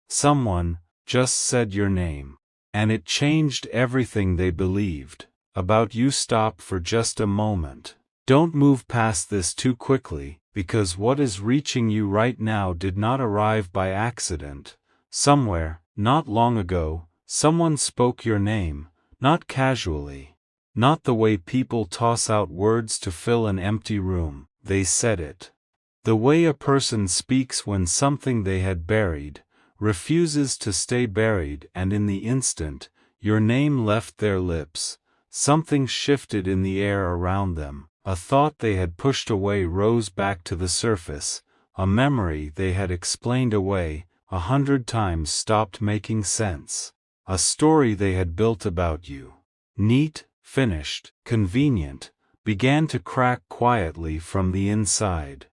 Someone just said your name, and it changed everything they believed about you. Stop for just a moment. Don't move past this too quickly, because what is reaching you right now did not arrive by accident. Somewhere, not long ago, someone spoke your name, not casually, not the way people toss out words to fill an empty room. They said it the way a person speaks when something they had buried refuses to stay buried, and in the instant your name left their lips, something shifted in the air around them. A thought they had pushed away rose back to the surface, a memory they had explained away 100 times stopped making sense. A story they had built about you, neat, finished, convenient, began to crack quietly from the inside.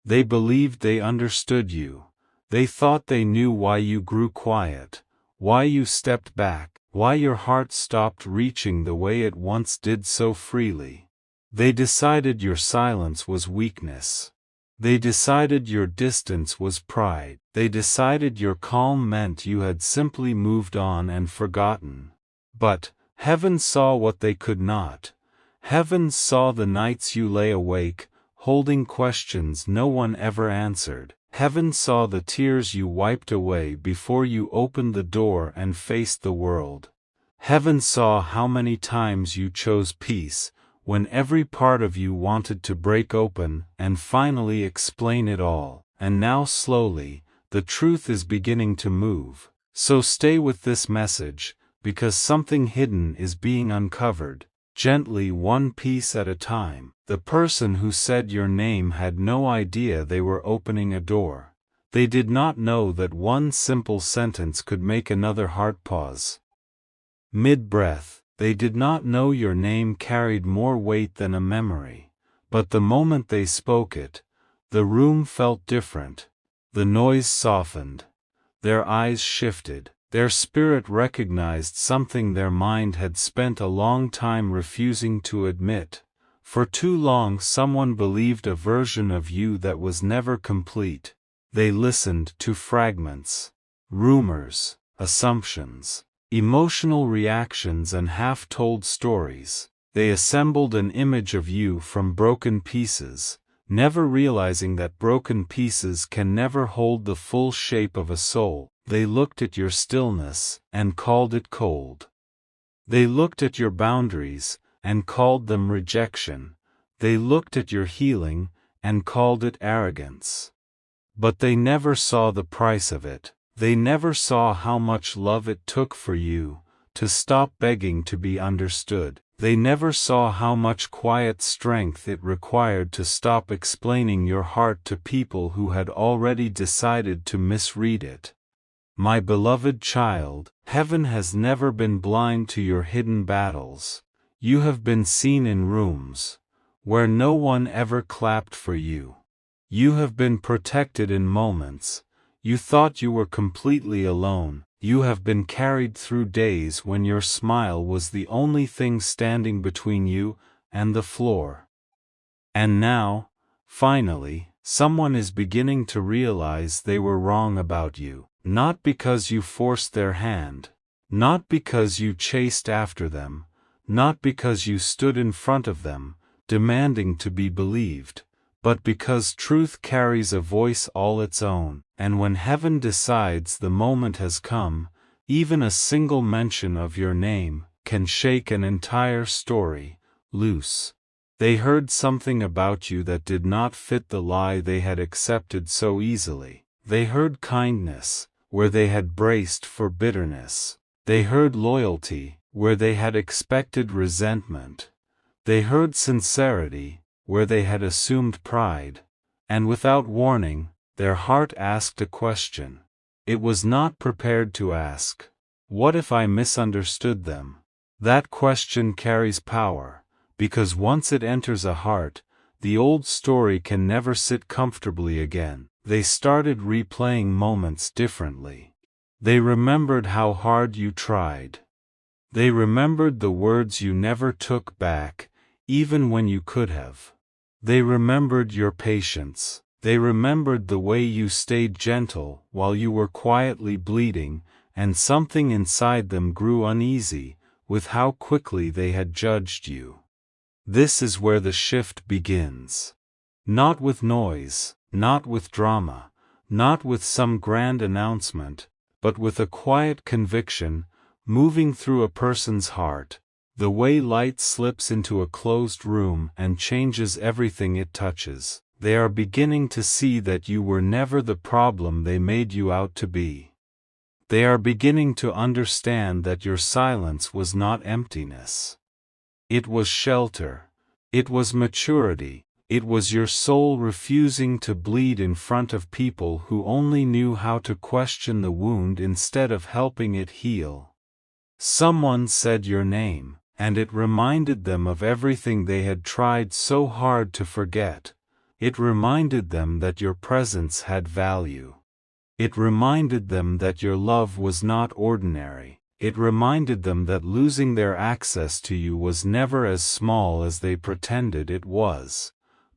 They believed they understood you. They thought they knew why you grew quiet, why you stepped back, why your heart stopped reaching the way it once did so freely. They decided your silence was weakness. They decided your distance was pride. They decided your calm meant you had simply moved on and forgotten. But heaven saw what they could not. Heaven saw the nights you lay awake, holding questions no one ever answered. Heaven saw the tears you wiped away before you opened the door and faced the world. Heaven saw how many times you chose peace, when every part of you wanted to break open and finally explain it all. And now slowly, the truth is beginning to move. So stay with this message, because something hidden is being uncovered, gently, one piece at a time. The person who said your name had no idea they were opening a door. They did not know that one simple sentence could make another heart pause mid-breath. They did not know your name carried more weight than a memory. But the moment they spoke it, the room felt different. The noise softened. Their eyes shifted. Their spirit recognized something their mind had spent a long time refusing to admit. For too long someone believed a version of you that was never complete. They listened to fragments, rumors, assumptions, emotional reactions and half-told stories. They assembled an image of you from broken pieces, never realizing that broken pieces can never hold the full shape of a soul. They looked at your stillness and called it cold. They looked at your boundaries and called them rejection. They looked at your healing and called it arrogance. But they never saw the price of it. They never saw how much love it took for you to stop begging to be understood. They never saw how much quiet strength it required to stop explaining your heart to people who had already decided to misread it. My beloved child, heaven has never been blind to your hidden battles. You have been seen in rooms where no one ever clapped for you. You have been protected in moments you thought you were completely alone. You have been carried through days when your smile was the only thing standing between you and the floor. And now, finally, someone is beginning to realize they were wrong about you. Not because you forced their hand, not because you chased after them, not because you stood in front of them, demanding to be believed, but because truth carries a voice all its own, and when heaven decides the moment has come, even a single mention of your name can shake an entire story loose. They heard something about you that did not fit the lie they had accepted so easily. They heard kindness where they had braced for bitterness. They heard loyalty where they had expected resentment. They heard sincerity where they had assumed pride. And without warning, their heart asked a question. It was not prepared to ask. What if I misunderstood them? That question carries power, because once it enters a heart, the old story can never sit comfortably again. They started replaying moments differently. They remembered how hard you tried. They remembered the words you never took back, even when you could have. They remembered your patience. They remembered the way you stayed gentle while you were quietly bleeding, and something inside them grew uneasy with how quickly they had judged you. This is where the shift begins. Not with noise, not with drama, not with some grand announcement, but with a quiet conviction moving through a person's heart, the way light slips into a closed room and changes everything it touches. They are beginning to see that you were never the problem they made you out to be. They are beginning to understand that your silence was not emptiness. It was shelter. It was maturity. It was your soul refusing to bleed in front of people who only knew how to question the wound instead of helping it heal. Someone said your name, and it reminded them of everything they had tried so hard to forget. It reminded them that your presence had value. It reminded them that your love was not ordinary. It reminded them that losing their access to you was never as small as they pretended it was.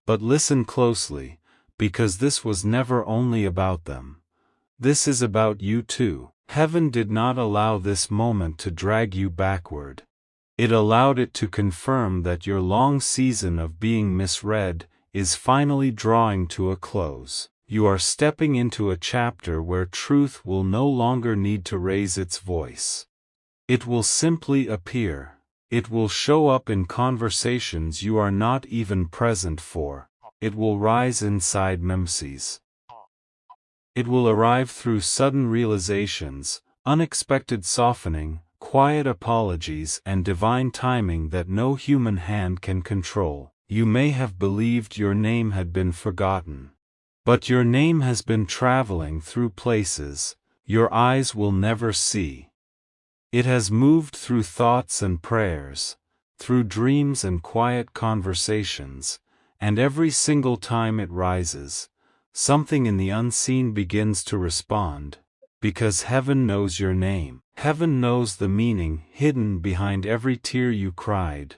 But listen closely, because this was never only about them. This is about you too. Heaven did not allow this moment to drag you backward. It allowed it to confirm that your long season of being misread is finally drawing to a close. You are stepping into a chapter where truth will no longer need to raise its voice. It will simply appear. It will show up in conversations you are not even present for. It will rise inside memsies. It will arrive through sudden realizations, unexpected softening, quiet apologies, and divine timing that no human hand can control. You may have believed your name had been forgotten. But your name has been traveling through places your eyes will never see. It has moved through thoughts and prayers, through dreams and quiet conversations, and every single time it rises, something in the unseen begins to respond, because heaven knows your name. Heaven knows the meaning hidden behind every tear you cried.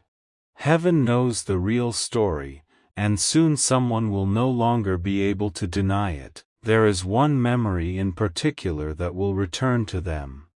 Heaven knows the real story, and soon someone will no longer be able to deny it. There is one memory in particular that will return to them.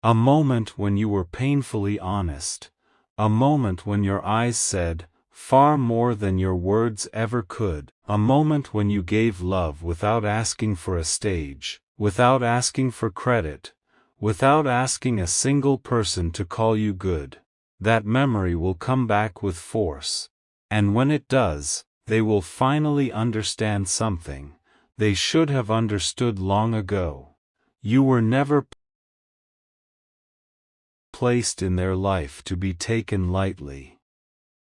A moment when you were painfully honest. A moment when your eyes said, far more than your words ever could. A moment when you gave love without asking for a stage, without asking for credit, without asking a single person to call you good. That memory will come back with force. And when it does, they will finally understand something they should have understood long ago. You were never placed in their life to be taken lightly.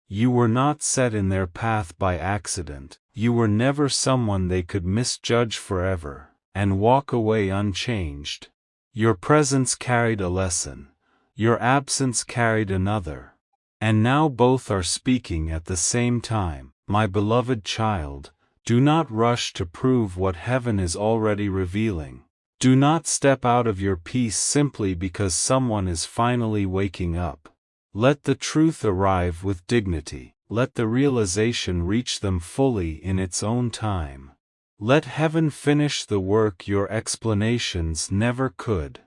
You were not set in their path by accident. You were never someone they could misjudge forever and walk away unchanged. Your presence carried a lesson. Your absence carried another. And now both are speaking at the same time. My beloved child, do not rush to prove what heaven is already revealing. Do not step out of your peace simply because someone is finally waking up. Let the truth arrive with dignity. Let the realization reach them fully in its own time. Let heaven finish the work your explanations never could.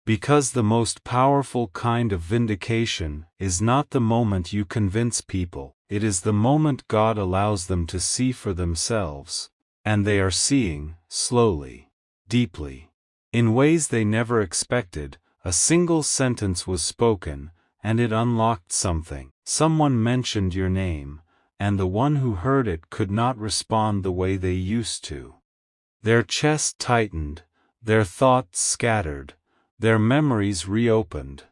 Because the most powerful kind of vindication is not the moment you convince people, it is the moment God allows them to see for themselves. And they are seeing, slowly, deeply. In ways they never expected. A single sentence was spoken, and it unlocked something. Someone mentioned your name, and the one who heard it could not respond the way they used to. Their chest tightened, their thoughts scattered, their memories reopened.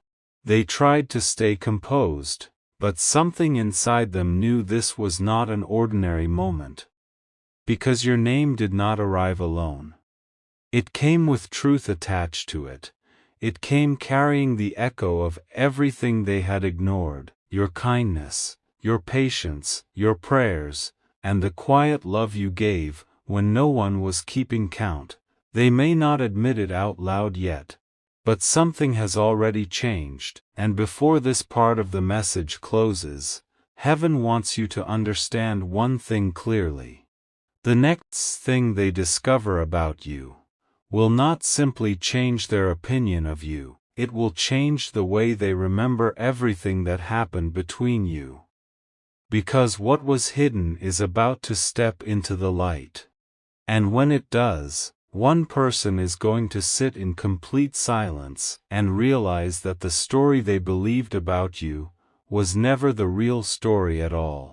They tried to stay composed, but something inside them knew this was not an ordinary moment. Because your name did not arrive alone. It came with truth attached to it. It came carrying the echo of everything they had ignored, your kindness, your patience, your prayers, and the quiet love you gave when no one was keeping count. They may not admit it out loud yet, but something has already changed, and before this part of the message closes, heaven wants you to understand one thing clearly. The next thing they discover about you will not simply change their opinion of you, it will change the way they remember everything that happened between you. Because what was hidden is about to step into the light. And when it does, one person is going to sit in complete silence and realize that the story they believed about you was never the real story at all.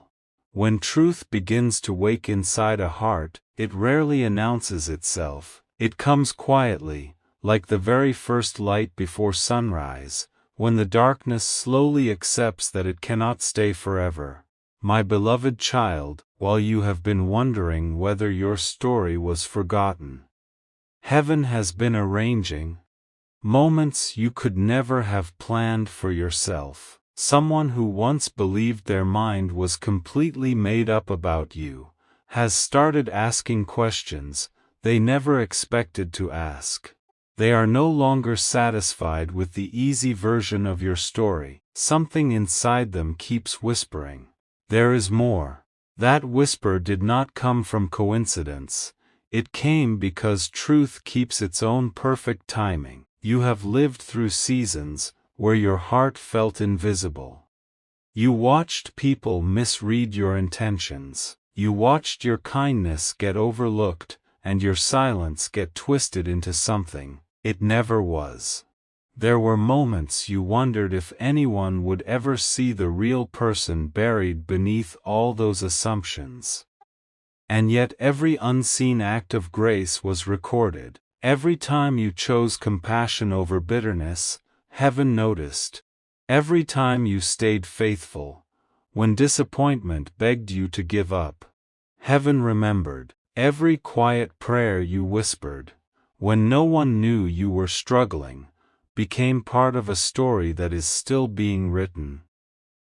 When truth begins to wake inside a heart, it rarely announces itself. It comes quietly, like the very first light before sunrise, when the darkness slowly accepts that it cannot stay forever. My beloved child, while you have been wondering whether your story was forgotten, heaven has been arranging moments you could never have planned for yourself. Someone who once believed their mind was completely made up about you has started asking questions they never expected to ask. They are no longer satisfied with the easy version of your story. Something inside them keeps whispering, "There is more." That whisper did not come from coincidence. It came because truth keeps its own perfect timing. You have lived through seasons where your heart felt invisible. You watched people misread your intentions. You watched your kindness get overlooked, and your silence get twisted into something it never was. There were moments you wondered if anyone would ever see the real person buried beneath all those assumptions. And yet every unseen act of grace was recorded. Every time you chose compassion over bitterness, heaven noticed. Every time you stayed faithful, when disappointment begged you to give up, heaven remembered. Every quiet prayer you whispered, when no one knew you were struggling, became part of a story that is still being written.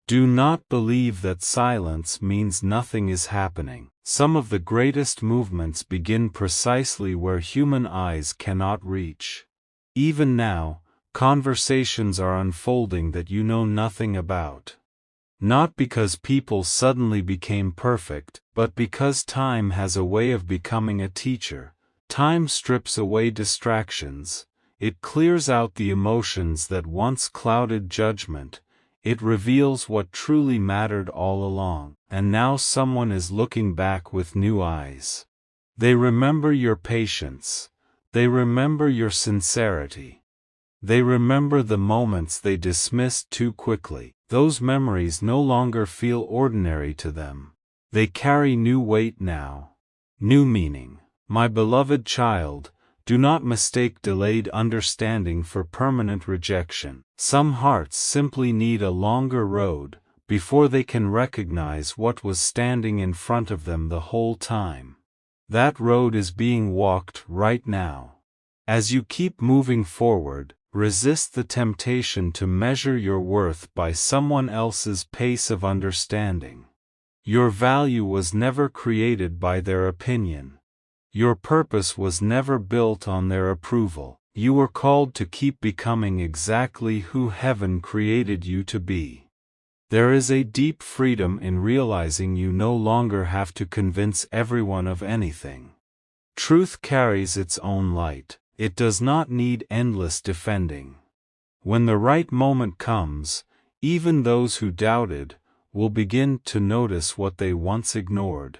Do not believe that silence means nothing is happening. Some of the greatest movements begin precisely where human eyes cannot reach. Even now, conversations are unfolding that you know nothing about. Not because people suddenly became perfect, but because time has a way of becoming a teacher. Time strips away distractions. It clears out the emotions that once clouded judgment. It reveals what truly mattered all along. And now someone is looking back with new eyes. They remember your patience. They remember your sincerity. They remember the moments they dismissed too quickly. Those memories no longer feel ordinary to them. They carry new weight now. New meaning. My beloved child, do not mistake delayed understanding for permanent rejection. Some hearts simply need a longer road before they can recognize what was standing in front of them the whole time. That road is being walked right now. As you keep moving forward, resist the temptation to measure your worth by someone else's pace of understanding. Your value was never created by their opinion. Your purpose was never built on their approval. You were called to keep becoming exactly who heaven created you to be. There is a deep freedom in realizing you no longer have to convince everyone of anything. Truth carries its own light. It does not need endless defending. When the right moment comes, even those who doubted will begin to notice what they once ignored.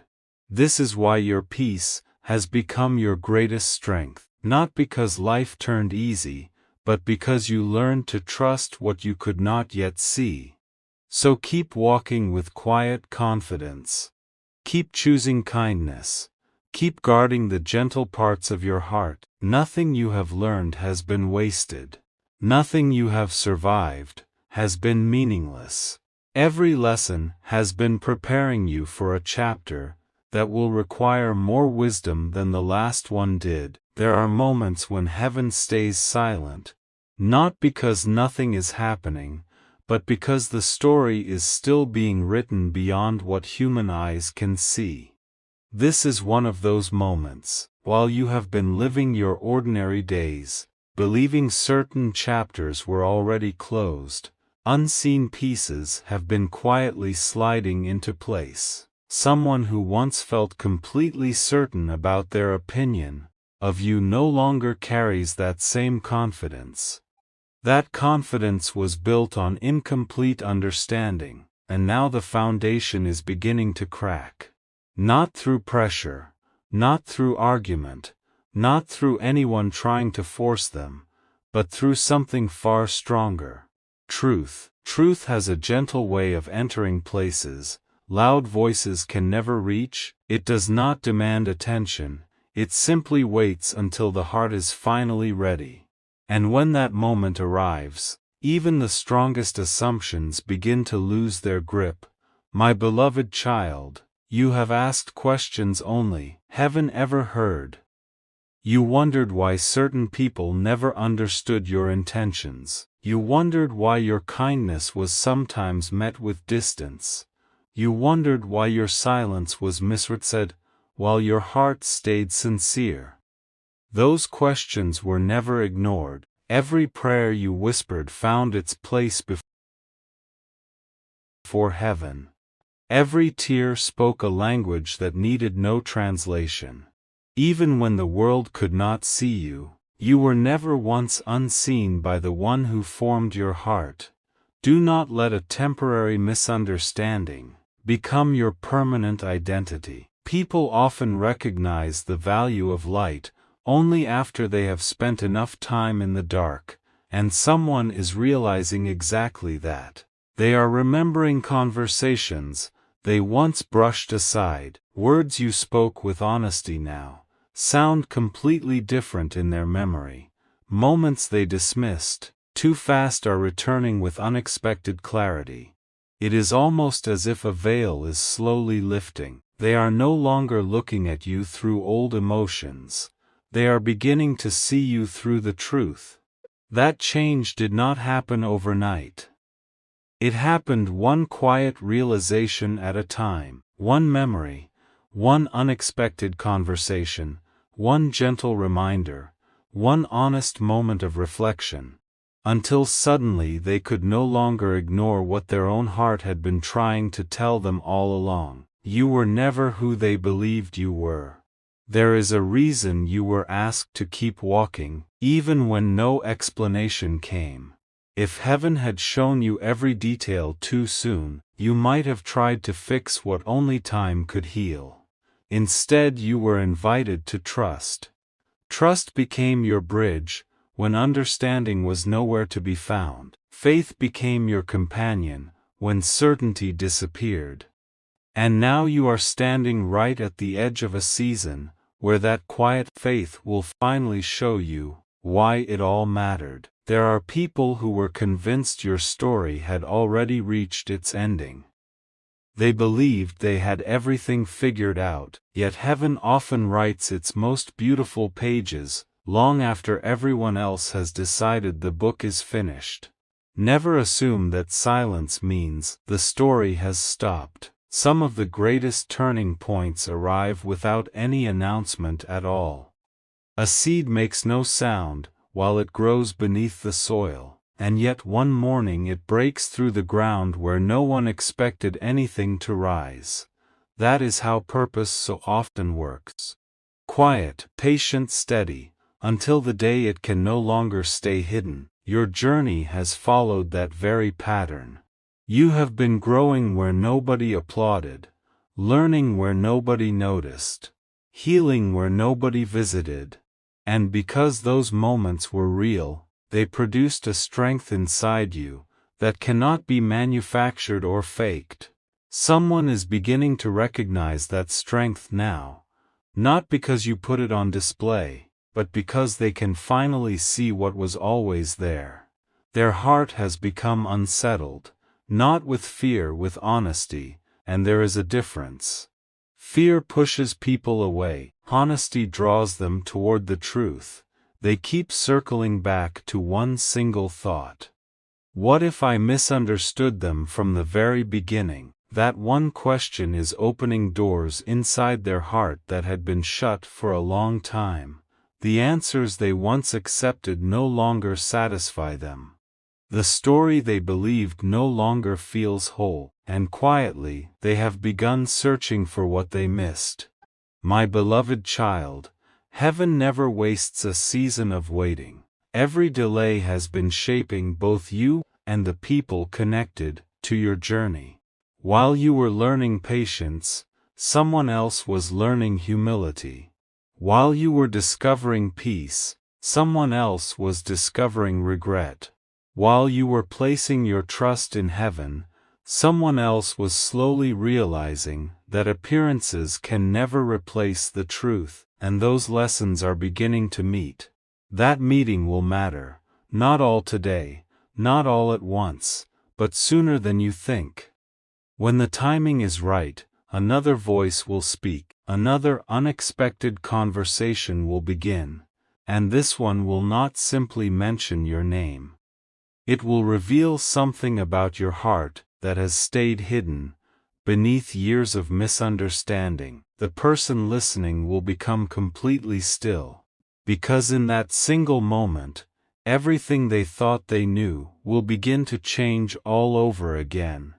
This is why your peace has become your greatest strength, not because life turned easy, but because you learned to trust what you could not yet see. So keep walking with quiet confidence. Keep choosing kindness. Keep guarding the gentle parts of your heart. Nothing you have learned has been wasted. Nothing you have survived has been meaningless. Every lesson has been preparing you for a chapter that will require more wisdom than the last one did. There are moments when heaven stays silent, not because nothing is happening, but because the story is still being written beyond what human eyes can see. This is one of those moments, while you have been living your ordinary days, believing certain chapters were already closed, unseen pieces have been quietly sliding into place. Someone who once felt completely certain about their opinion of you no longer carries that same confidence. That confidence was built on incomplete understanding, and now the foundation is beginning to crack. Not through pressure, not through argument, not through anyone trying to force them, but through something far stronger. Truth. Truth has a gentle way of entering places loud voices can never reach. It does not demand attention, it simply waits until the heart is finally ready. And when that moment arrives, even the strongest assumptions begin to lose their grip. My beloved child, you have asked questions only heaven ever heard. You wondered why certain people never understood your intentions. You wondered why your kindness was sometimes met with distance. You wondered why your silence was misread, while your heart stayed sincere. Those questions were never ignored. Every prayer you whispered found its place before heaven. Every tear spoke a language that needed no translation. Even when the world could not see you, you were never once unseen by the one who formed your heart. Do not let a temporary misunderstanding become your permanent identity. People often recognize the value of light only after they have spent enough time in the dark, and someone is realizing exactly that. They are remembering conversations they once brushed aside. Words you spoke with honesty now sound completely different in their memory. Moments they dismissed too fast are returning with unexpected clarity. It is almost as if a veil is slowly lifting. They are no longer looking at you through old emotions. They are beginning to see you through the truth. That change did not happen overnight. It happened one quiet realization at a time, one memory, one unexpected conversation, one gentle reminder, one honest moment of reflection, until suddenly they could no longer ignore what their own heart had been trying to tell them all along. You were never who they believed you were. There is a reason you were asked to keep walking, even when no explanation came. If heaven had shown you every detail too soon, you might have tried to fix what only time could heal. Instead, you were invited to trust. Trust became your bridge when understanding was nowhere to be found. Faith became your companion when certainty disappeared. And now you are standing right at the edge of a season where that quiet faith will finally show you why it all mattered. There are people who were convinced your story had already reached its ending. They believed they had everything figured out, yet heaven often writes its most beautiful pages long after everyone else has decided the book is finished. Never assume that silence means the story has stopped. Some of the greatest turning points arrive without any announcement at all. A seed makes no sound while it grows beneath the soil, and yet one morning it breaks through the ground where no one expected anything to rise. That is how purpose so often works. Quiet, patient, steady, until the day it can no longer stay hidden. Your journey has followed that very pattern. You have been growing where nobody applauded, learning where nobody noticed, healing where nobody visited. And because those moments were real, they produced a strength inside you that cannot be manufactured or faked. Someone is beginning to recognize that strength now, not because you put it on display, but because they can finally see what was always there. Their heart has become unsettled, not with fear, with honesty, and there is a difference. Fear pushes people away, honesty draws them toward the truth. They keep circling back to one single thought. What if I misunderstood them from the very beginning? That one question is opening doors inside their heart that had been shut for a long time. The answers they once accepted no longer satisfy them. The story they believed no longer feels whole, and quietly they have begun searching for what they missed. My beloved child, heaven never wastes a season of waiting. Every delay has been shaping both you and the people connected to your journey. While you were learning patience, someone else was learning humility. While you were discovering peace, someone else was discovering regret. While you were placing your trust in heaven, someone else was slowly realizing that appearances can never replace the truth, and those lessons are beginning to meet. That meeting will matter, not all today, not all at once, but sooner than you think. When the timing is right, another voice will speak, another unexpected conversation will begin, and this one will not simply mention your name. It will reveal something about your heart that has stayed hidden beneath years of misunderstanding. The person listening will become completely still, because in that single moment, everything they thought they knew will begin to change all over again.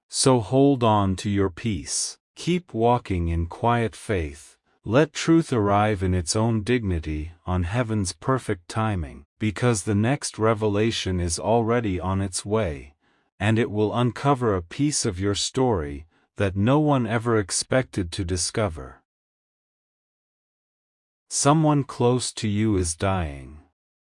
So hold on to your peace. Keep walking in quiet faith. Let truth arrive in its own dignity on heaven's perfect timing, because the next revelation is already on its way, and it will uncover a piece of your story that no one ever expected to discover. Someone close to you is dying,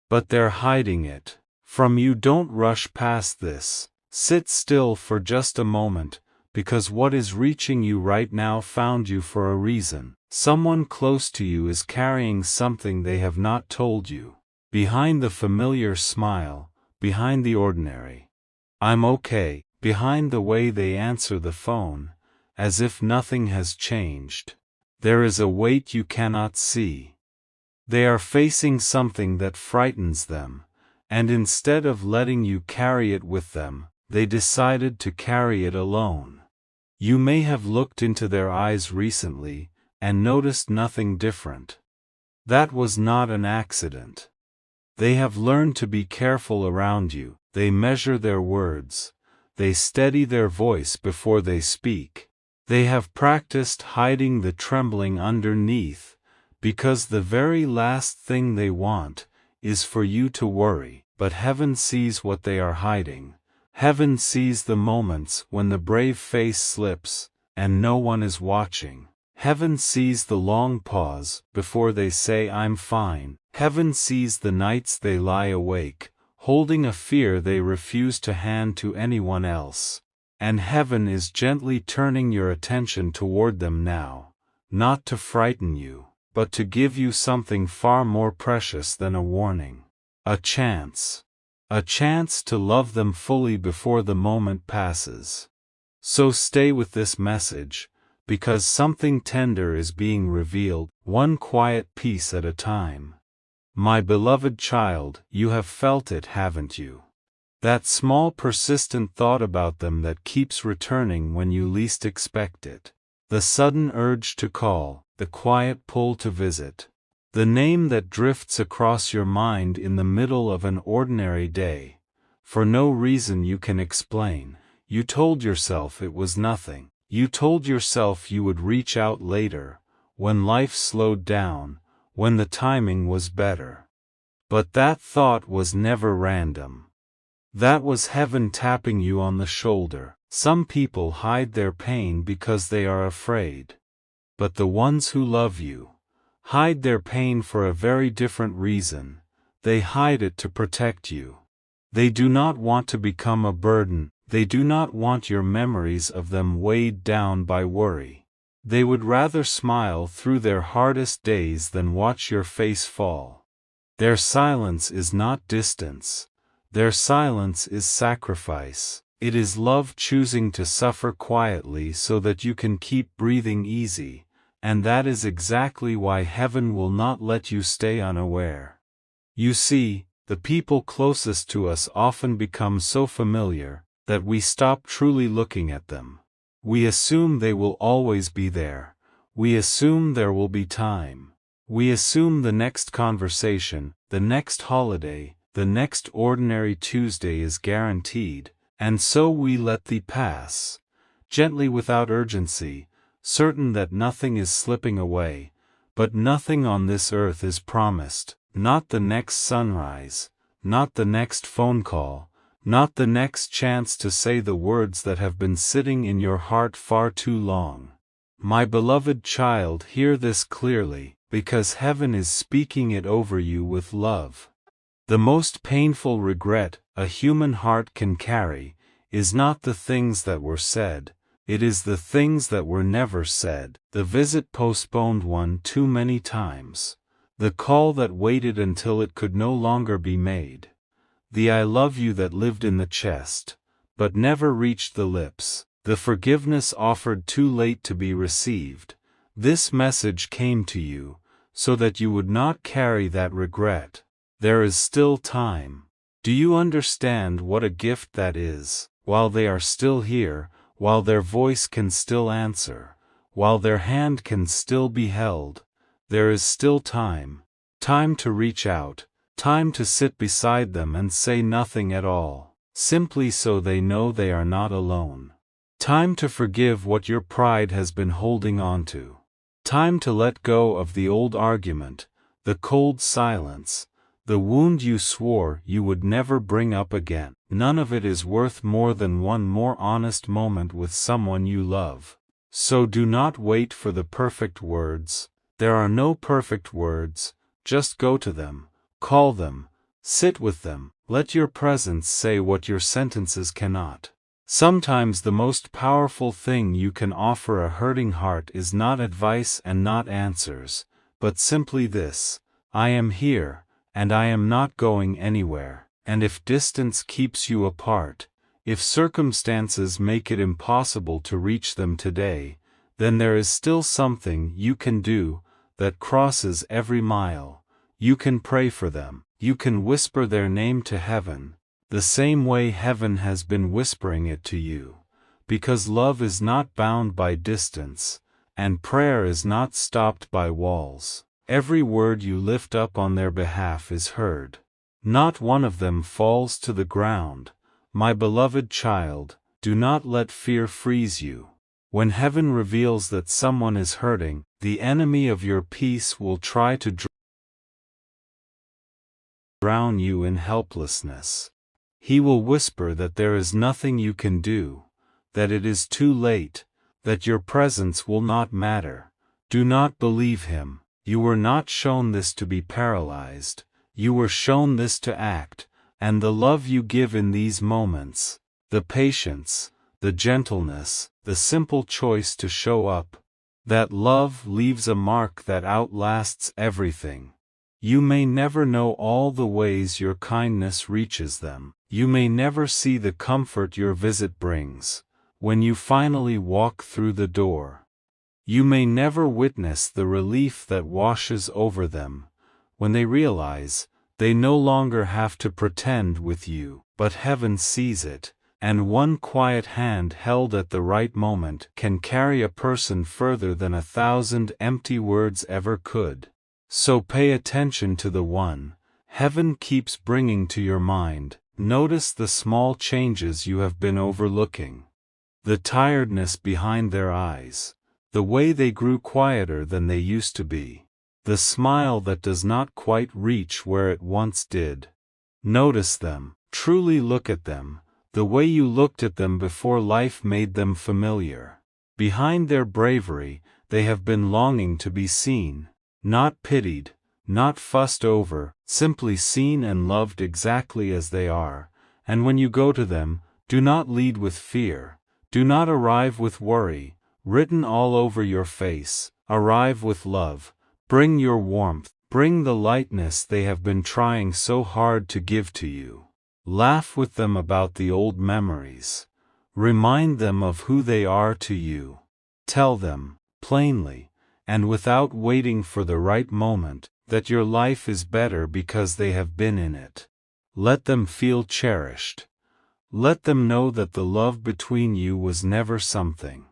but they're hiding it from you. Don't rush past this. Sit still for just a moment, because what is reaching you right now found you for a reason. Someone close to you is carrying something they have not told you. Behind the familiar smile, behind the ordinary "I'm okay," behind the way they answer the phone, as if nothing has changed, there is a weight you cannot see. They are facing something that frightens them, and instead of letting you carry it with them, they decided to carry it alone. You may have looked into their eyes recently and noticed nothing different. That was not an accident. They have learned to be careful around you. They measure their words. They steady their voice before they speak. They have practiced hiding the trembling underneath, because the very last thing they want is for you to worry. But heaven sees what they are hiding. Heaven sees the moments when the brave face slips, and no one is watching. Heaven sees the long pause before they say "I'm fine." Heaven sees the nights they lie awake, holding a fear they refuse to hand to anyone else. And heaven is gently turning your attention toward them now, not to frighten you, but to give you something far more precious than a warning. A chance. A chance to love them fully before the moment passes. So stay with this message, because something tender is being revealed, one quiet piece at a time. My beloved child, you have felt it, haven't you? That small persistent thought about them that keeps returning when you least expect it. The sudden urge to call, the quiet pull to visit. The name that drifts across your mind in the middle of an ordinary day. For no reason you can explain. You told yourself it was nothing. You told yourself you would reach out later, when life slowed down, when the timing was better. But that thought was never random. That was heaven tapping you on the shoulder. Some people hide their pain because they are afraid. But the ones who love you hide their pain for a very different reason. They hide it to protect you. They do not want to become a burden. They do not want your memories of them weighed down by worry. They would rather smile through their hardest days than watch your face fall. Their silence is not distance. Their silence is sacrifice. It is love choosing to suffer quietly so that you can keep breathing easy, and that is exactly why heaven will not let you stay unaware. You see, the people closest to us often become so familiar that we stop truly looking at them. We assume they will always be there. We assume there will be time. We assume the next conversation, the next holiday, the next ordinary Tuesday is guaranteed, and so we let thee pass, gently without urgency, certain that nothing is slipping away, but nothing on this earth is promised, not the next sunrise, not the next phone call, not the next chance to say the words that have been sitting in your heart far too long. My beloved child, hear this clearly, because heaven is speaking it over you with love. The most painful regret a human heart can carry is not the things that were said, it is the things that were never said, the visit postponed one too many times, the call that waited until it could no longer be made, the I love you that lived in the chest, but never reached the lips, the forgiveness offered too late to be received. This message came to you, so that you would not carry that regret. There is still time. Do you understand what a gift that is? While they are still here, while their voice can still answer, while their hand can still be held, there is still time. Time to reach out, time to sit beside them and say nothing at all, simply so they know they are not alone. Time to forgive what your pride has been holding on to. Time to let go of the old argument, the cold silence, the wound you swore you would never bring up again. None of it is worth more than one more honest moment with someone you love. So do not wait for the perfect words. There are no perfect words, just go to them, call them, sit with them, let your presence say what your sentences cannot. Sometimes the most powerful thing you can offer a hurting heart is not advice and not answers, but simply this: I am here, and I am not going anywhere. And if distance keeps you apart, if circumstances make it impossible to reach them today, then there is still something you can do that crosses every mile. You can pray for them. You can whisper their name to heaven, the same way heaven has been whispering it to you. Because love is not bound by distance, and prayer is not stopped by walls. Every word you lift up on their behalf is heard. Not one of them falls to the ground. My beloved child, do not let fear freeze you. When heaven reveals that someone is hurting, the enemy of your peace will try to drown you in helplessness. He will whisper that there is nothing you can do, that it is too late, that your presence will not matter. Do not believe him. You were not shown this to be paralyzed. You were shown this to act, and the love you give in these moments, the patience, the gentleness, the simple choice to show up, that love leaves a mark that outlasts everything. You may never know all the ways your kindness reaches them. You may never see the comfort your visit brings, when you finally walk through the door. You may never witness the relief that washes over them, when they realize they no longer have to pretend with you, but heaven sees it, and one quiet hand held at the right moment can carry a person further than 1,000 empty words ever could. So pay attention to the one heaven keeps bringing to your mind. Notice the small changes you have been overlooking. The tiredness behind their eyes, the way they grew quieter than they used to be. The smile that does not quite reach where it once did. Notice them, truly look at them, the way you looked at them before life made them familiar. Behind their bravery, they have been longing to be seen, not pitied, not fussed over, simply seen and loved exactly as they are. And when you go to them, do not lead with fear, do not arrive with worry, written all over your face. Arrive with love. Bring your warmth, bring the lightness they have been trying so hard to give to you. Laugh with them about the old memories. Remind them of who they are to you. Tell them, plainly, and without waiting for the right moment, that your life is better because they have been in it. Let them feel cherished. Let them know that the love between you was never something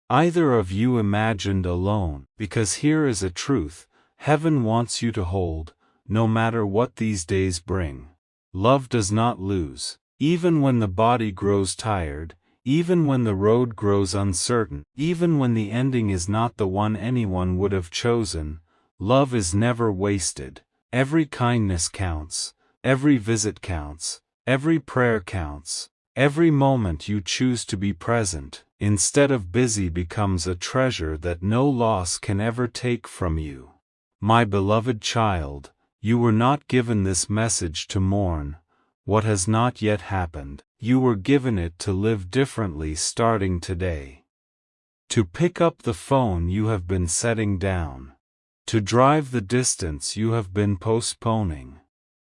either of you imagined alone, because here is a truth heaven wants you to hold, no matter what these days bring. Love does not lose. Even when the body grows tired, even when the road grows uncertain, even when the ending is not the one anyone would have chosen, love is never wasted. Every kindness counts, every visit counts, every prayer counts, every moment you choose to be present, instead of busy, becomes a treasure that no loss can ever take from you. My beloved child, you were not given this message to mourn what has not yet happened. You were given it to live differently starting today. To pick up the phone you have been setting down. To drive the distance you have been postponing.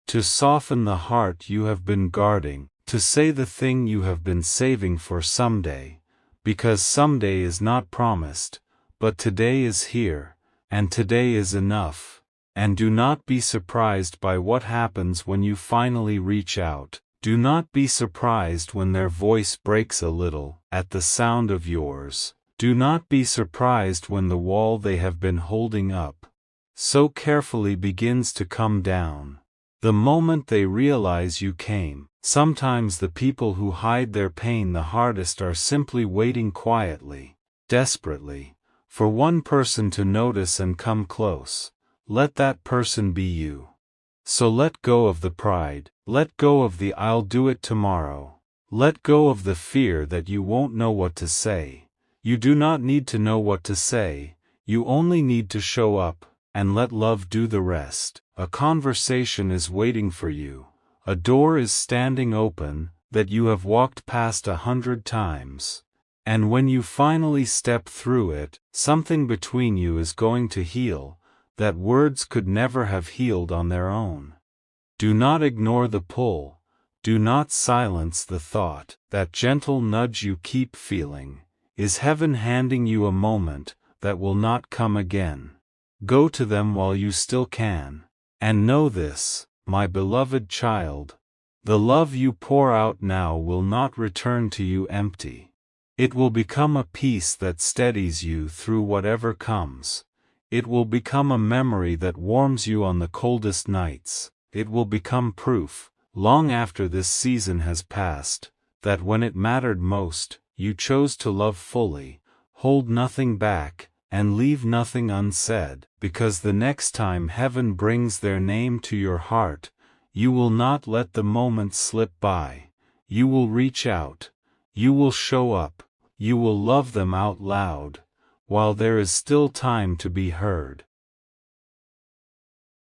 To soften the heart you have been guarding. To say the thing you have been saving for someday. Because someday is not promised, but today is here, and today is enough. And do not be surprised by what happens when you finally reach out. Do not be surprised when their voice breaks a little at the sound of yours. Do not be surprised when the wall they have been holding up so carefully begins to come down. The moment they realize you came. Sometimes the people who hide their pain the hardest are simply waiting quietly, desperately, for one person to notice and come close. Let that person be you. So let go of the pride, let go of the "I'll do it tomorrow." Let go of the fear that you won't know what to say. You do not need to know what to say, you only need to show up, and let love do the rest. A conversation is waiting for you. A door is standing open that you have walked past 100 times. And when you finally step through it, something between you is going to heal, that words could never have healed on their own. Do not ignore the pull. Do not silence the thought. That gentle nudge you keep feeling is heaven handing you a moment that will not come again. Go to them while you still can. And know this, my beloved child, the love you pour out now will not return to you empty. It will become a peace that steadies you through whatever comes. It will become a memory that warms you on the coldest nights. It will become proof, long after this season has passed, that when it mattered most, you chose to love fully, hold nothing back, and leave nothing unsaid. Because the next time heaven brings their name to your heart, you will not let the moment slip by. You will reach out. You will show up. You will love them out loud, while there is still time to be heard.